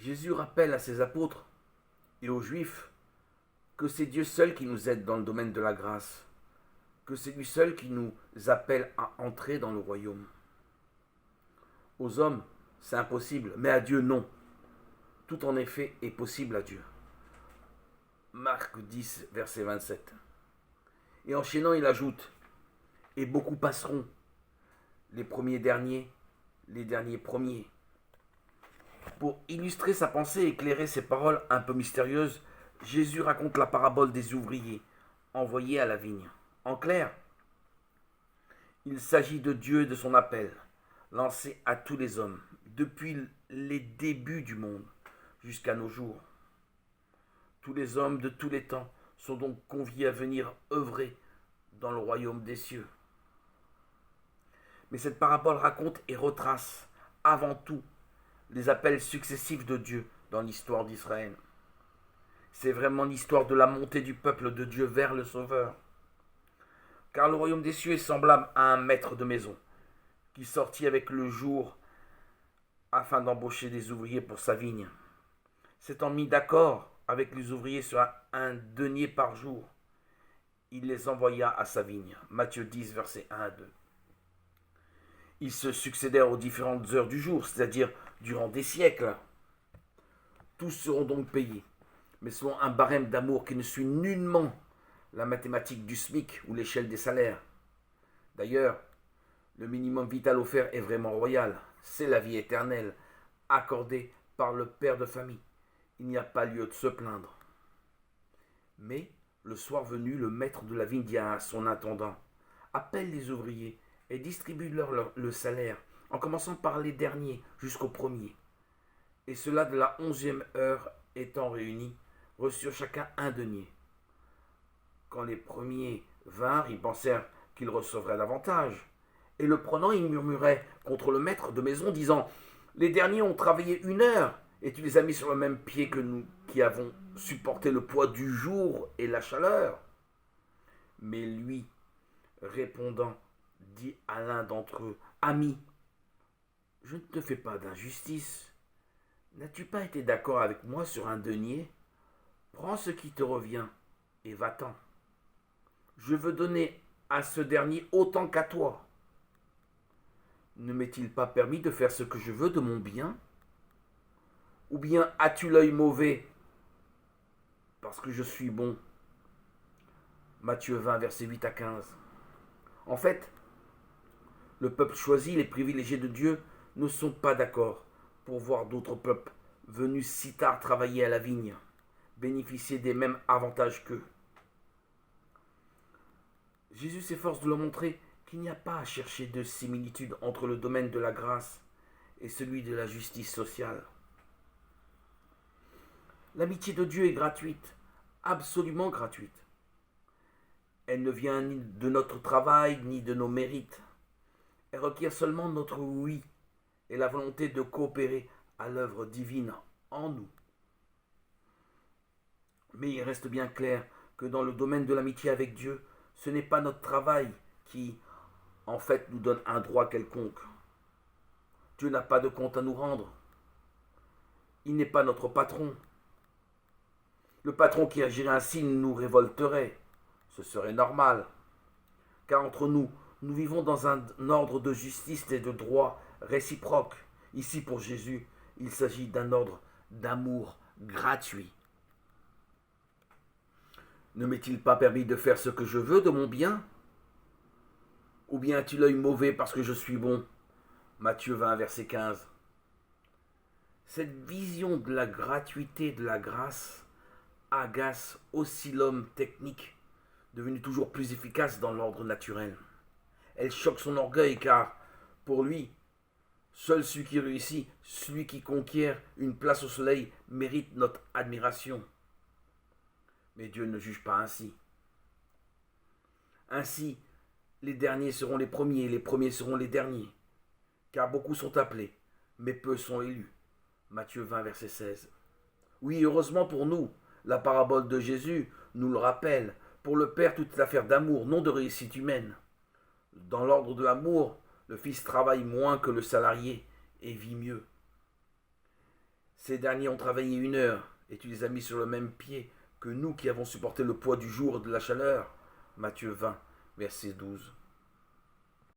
Jésus rappelle à ses apôtres et aux Juifs que c'est Dieu seul qui nous aide dans le domaine de la grâce, que c'est lui seul qui nous appelle à entrer dans le royaume. Aux hommes, c'est impossible, mais à Dieu, non. Tout en effet est possible à Dieu. Marc 10, verset 27. Et enchaînant, il ajoute, et beaucoup passeront, les premiers derniers, les derniers premiers. Pour illustrer sa pensée et éclairer ses paroles un peu mystérieuses, Jésus raconte la parabole des ouvriers envoyés à la vigne. En clair, il s'agit de Dieu et de son appel, lancé à tous les hommes, depuis les débuts du monde jusqu'à nos jours. Tous les hommes de tous les temps sont donc conviés à venir œuvrer dans le royaume des cieux. Mais cette parabole raconte et retrace avant tout les appels successifs de Dieu dans l'histoire d'Israël. C'est vraiment l'histoire de la montée du peuple de Dieu vers le Sauveur. Car le royaume des cieux est semblable à un maître de maison qui sortit avec le jour afin d'embaucher des ouvriers pour sa vigne. S'étant mis d'accord avec les ouvriers sur un denier par jour, il les envoya à sa vigne. Matthieu 10, versets 1 à 2. Ils se succédèrent aux différentes heures du jour, c'est-à-dire durant des siècles. Tous seront donc payés, mais selon un barème d'amour qui ne suit nullement la mathématique du SMIC ou l'échelle des salaires. D'ailleurs, le minimum vital offert est vraiment royal. C'est la vie éternelle, accordée par le père de famille. Il n'y a pas lieu de se plaindre. Mais, le soir venu, le maître de la vigne dit à son intendant, appelle les ouvriers et distribue-leur le salaire, en commençant par les derniers jusqu'au premier. Et ceux-là de la 11e heure étant réunis, reçurent chacun un denier. Quand les premiers vinrent, ils pensèrent qu'ils recevraient davantage. Et le prenant, ils murmuraient contre le maître de maison, disant, les derniers ont travaillé 1 heure, et tu les as mis sur le même pied que nous, qui avons supporté le poids du jour et la chaleur. Mais lui, répondant, dit à l'un d'entre eux, ami, je ne te fais pas d'injustice. N'as-tu pas été d'accord avec moi sur un denier? Prends ce qui te revient et va-t'en. Je veux donner à ce dernier autant qu'à toi. Ne m'est-il pas permis de faire ce que je veux de mon bien? Ou bien as-tu l'œil mauvais parce que je suis bon? Matthieu 20, versets 8 à 15. En fait, le peuple choisi, les privilégiés de Dieu, ne sont pas d'accord pour voir d'autres peuples venus si tard travailler à la vigne, bénéficier des mêmes avantages qu'eux. Jésus s'efforce de leur montrer qu'il n'y a pas à chercher de similitude entre le domaine de la grâce et celui de la justice sociale. L'amitié de Dieu est gratuite, absolument gratuite. Elle ne vient ni de notre travail, ni de nos mérites. Elle requiert seulement notre oui et la volonté de coopérer à l'œuvre divine en nous. Mais il reste bien clair que dans le domaine de l'amitié avec Dieu, ce n'est pas notre travail qui, en fait, nous donne un droit quelconque. Dieu n'a pas de compte à nous rendre. Il n'est pas notre patron. Le patron qui agirait ainsi nous révolterait. Ce serait normal. Car entre nous, nous vivons dans un ordre de justice et de droit réciproque. Ici, pour Jésus, il s'agit d'un ordre d'amour gratuit. Ne m'est-il pas permis de faire ce que je veux de mon bien? Ou bien as-tu l'œil mauvais parce que je suis bon? Matthieu 20, verset 15. Cette vision de la gratuité de la grâce agace aussi l'homme technique, devenu toujours plus efficace dans l'ordre naturel. Elle choque son orgueil car, pour lui, seul celui qui réussit, celui qui conquiert une place au soleil, mérite notre admiration. Mais Dieu ne juge pas ainsi. Ainsi, les derniers seront les premiers seront les derniers. Car beaucoup sont appelés, mais peu sont élus. Matthieu 20, verset 16. Oui, heureusement pour nous, la parabole de Jésus nous le rappelle. Pour le Père, toute l'affaire d'amour, non de réussite humaine. Dans l'ordre de l'amour, le Fils travaille moins que le salarié et vit mieux. Ces derniers ont travaillé 1 heure, et tu les as mis sur le même pied que nous qui avons supporté le poids du jour et de la chaleur. Matthieu 20, verset 12.